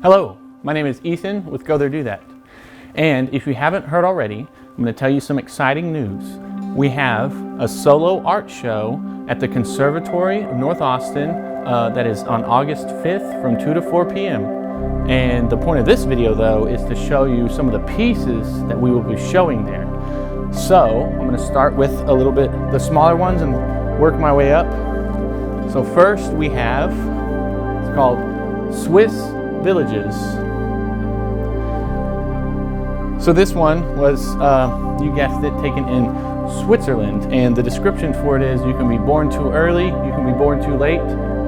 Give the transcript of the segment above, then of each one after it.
Hello, my name is Ethan with Go There Do That. And if you haven't heard already, I'm going to tell you some exciting news. We have a solo art show at the Conservatory of North Austin that is on August 5th from 2 to 4 p.m. And the point of this video though is to show you some of the pieces that we will be showing there. So I'm going to start with a little bit the smaller ones and work my way up. So first we have, it's called Swiss Villages. So this one was, you guessed it, taken in Switzerland, and the description for it is you can be born too early, you can be born too late,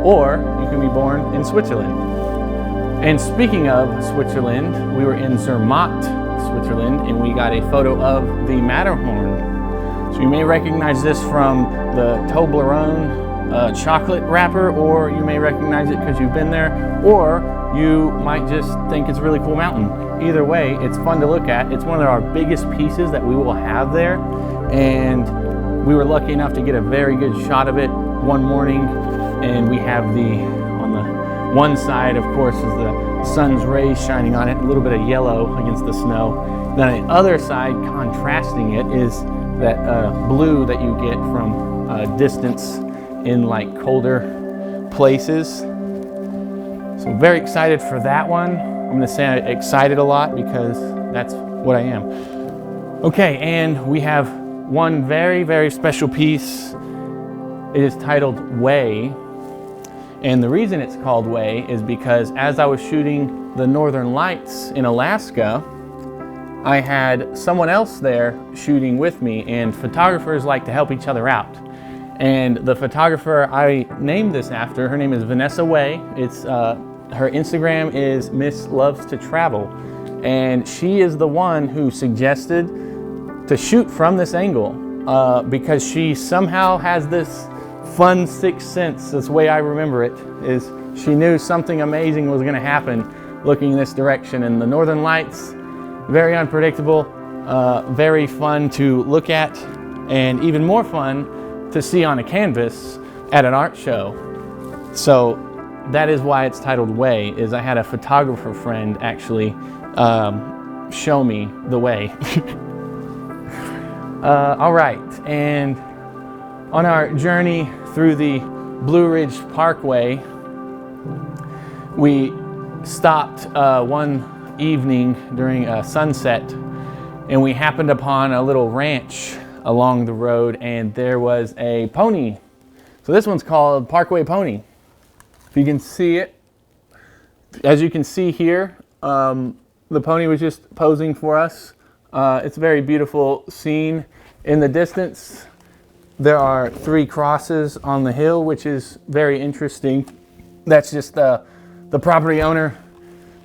or you can be born in Switzerland. And speaking of Switzerland, we were in Zermatt, Switzerland, and we got a photo of the Matterhorn. So you may recognize this from the Toblerone chocolate wrapper, or you may recognize it because you've been there, or you might just think it's a really cool mountain. Either way, it's fun to look at. It's one of our biggest pieces that we will have there, and we were lucky enough to get a very good shot of it one morning. And we have on the one side, of course, is the sun's rays shining on it, a little bit of yellow against the snow. Then on the other side, contrasting it, is that blue that you get from distance in like colder places. So very excited for that one. I'm going to say I'm excited a lot because that's what I am. Okay, and we have one very, very special piece. It is titled Way. And the reason it's called Way is because as I was shooting the Northern Lights in Alaska, I had someone else there shooting with me, and photographers like to help each other out. And the photographer I named this after, her name is Vanessa Way. It's her Instagram is Miss Loves to Travel, and she is the one who suggested to shoot from this angle because she somehow has this fun sixth sense. That's the way I remember it, is she knew something amazing was going to happen looking in this direction. And the Northern Lights, very unpredictable, very fun to look at, and even more fun to see on a canvas at an art show. So that is why it's titled Way, is I had a photographer friend actually show me the way. All right, and on our journey through the Blue Ridge Parkway, we stopped one evening during sunset, and we happened upon a little ranch along the road, and there was a pony. So this one's called Parkway Pony. If you can see it, as you can see here, the pony was just posing for us. It's a very beautiful scene. In the distance, there are 3 crosses on the hill, which is very interesting. That's just the property owner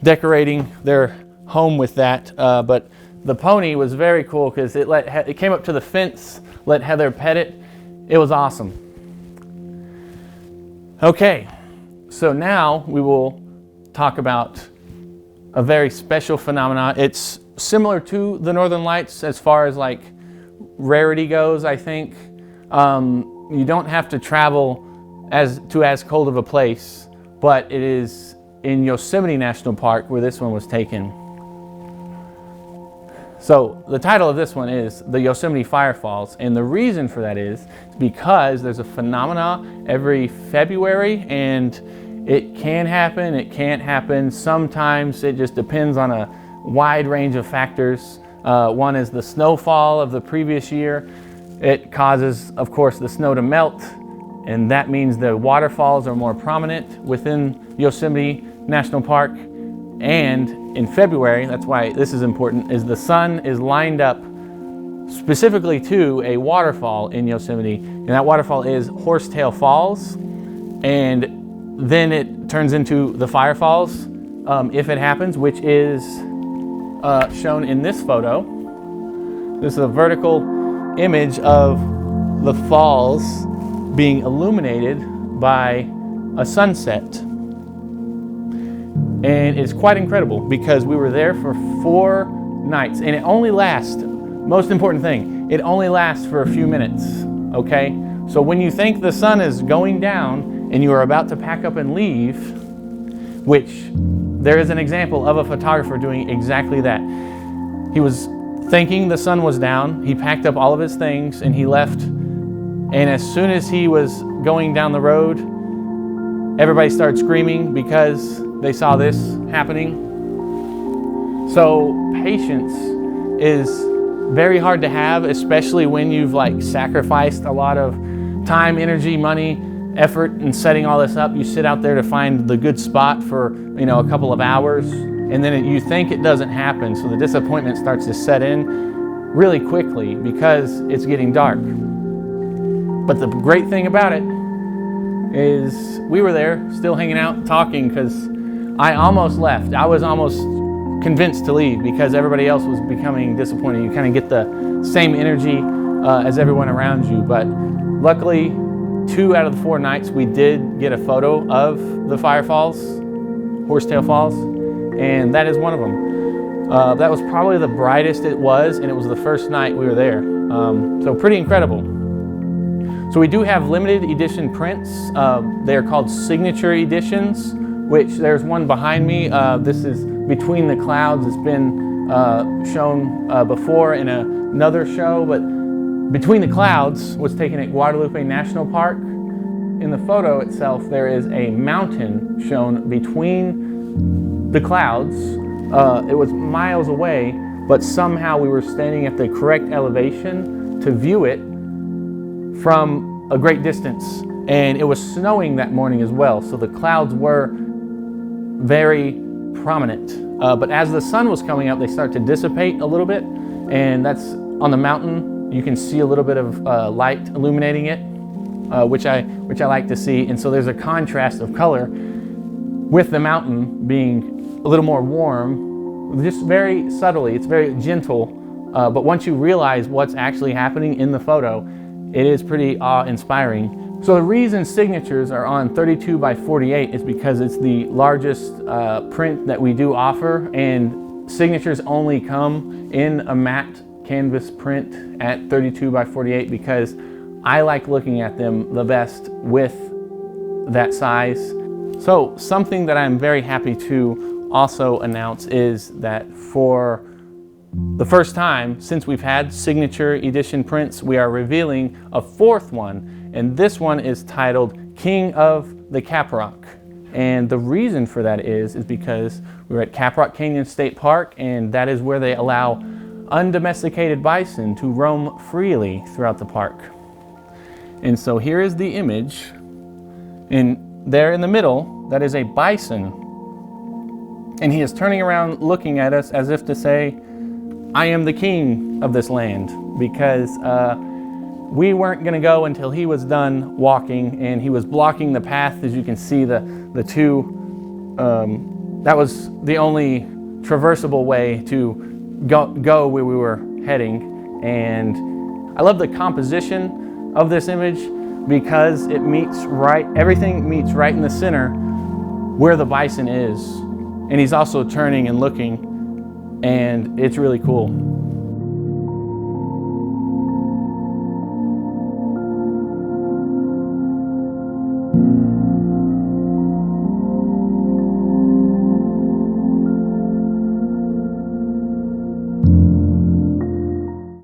decorating their home with that. But the pony was very cool because it came up to the fence, let Heather pet it. It was awesome. Okay. So now we will talk about a very special phenomenon. It's similar to the Northern Lights as far as like rarity goes, I think. You don't have to travel as cold of a place, but it is in Yosemite National Park where this one was taken. So the title of this one is the Yosemite Firefalls, and the reason for that is because there's a phenomena every February, and it can happen, it can't happen. Sometimes it just depends on a wide range of factors. One is the snowfall of the previous year. It causes, of course, the snow to melt, and that means the waterfalls are more prominent within Yosemite National Park. And in February, that's why this is important, is the sun is lined up specifically to a waterfall in Yosemite, and that waterfall is Horsetail Falls, and then it turns into the Firefalls if it happens, which is shown in this photo. This is a vertical image of the falls being illuminated by a sunset. And it's quite incredible because we were there for 4 nights, and it only lasts, most important thing, it only lasts for a few minutes, okay? So when you think the sun is going down and you are about to pack up and leave, which there is an example of a photographer doing exactly that. He was thinking the sun was down, he packed up all of his things and he left. And as soon as he was going down the road, everybody started screaming because they saw this happening. So patience is very hard to have, especially when you've sacrificed a lot of time, energy, money, effort in setting all this up. You sit out there to find the good spot for a couple of hours, and then you think it doesn't happen. So the disappointment starts to set in really quickly because it's getting dark. But the great thing about it is we were there still hanging out, talking, because I almost left. I was almost convinced to leave because everybody else was becoming disappointed. You kind of get the same energy as everyone around you. But luckily, 2 out of the 4 nights we did get a photo of the Fire Falls, Horsetail Falls, and that is one of them. That was probably the brightest it was, and it was the first night we were there. So pretty incredible. So we do have limited edition prints. They're called signature editions, which there's one behind me. This is Between the Clouds. It's been shown before in another show, but Between the Clouds was taken at Guadalupe National Park. In the photo itself, there is a mountain shown between the clouds. It was miles away, but somehow we were standing at the correct elevation to view it from a great distance. And it was snowing that morning as well, so the clouds were very prominent. But as the sun was coming up, they start to dissipate a little bit, and that's on the mountain. You can see a little bit of light illuminating it, which I like to see. And so there's a contrast of color with the mountain being a little more warm, just very subtly. It's very gentle, but once you realize what's actually happening in the photo, it is pretty awe-inspiring. So the reason signatures are on 32 by 48 is because it's the largest print that we do offer, and signatures only come in a matte canvas print at 32 by 48 because I like looking at them the best with that size. So something that I'm very happy to also announce is that for the first time since we've had signature edition prints, we are revealing a 4th one, and this one is titled King of the Caprock. And the reason for that is because we're at Caprock Canyon State Park, and that is where they allow undomesticated bison to roam freely throughout the park. And so here is the image, and there in the middle, that is a bison, and he is turning around looking at us as if to say, I am the king of this land, because we weren't going to go until he was done walking, and he was blocking the path. As you can see, the two, that was the only traversable way to go where we were heading. And I love the composition of this image because it meets right, everything meets right in the center where the bison is. And he's also turning and looking, and it's really cool.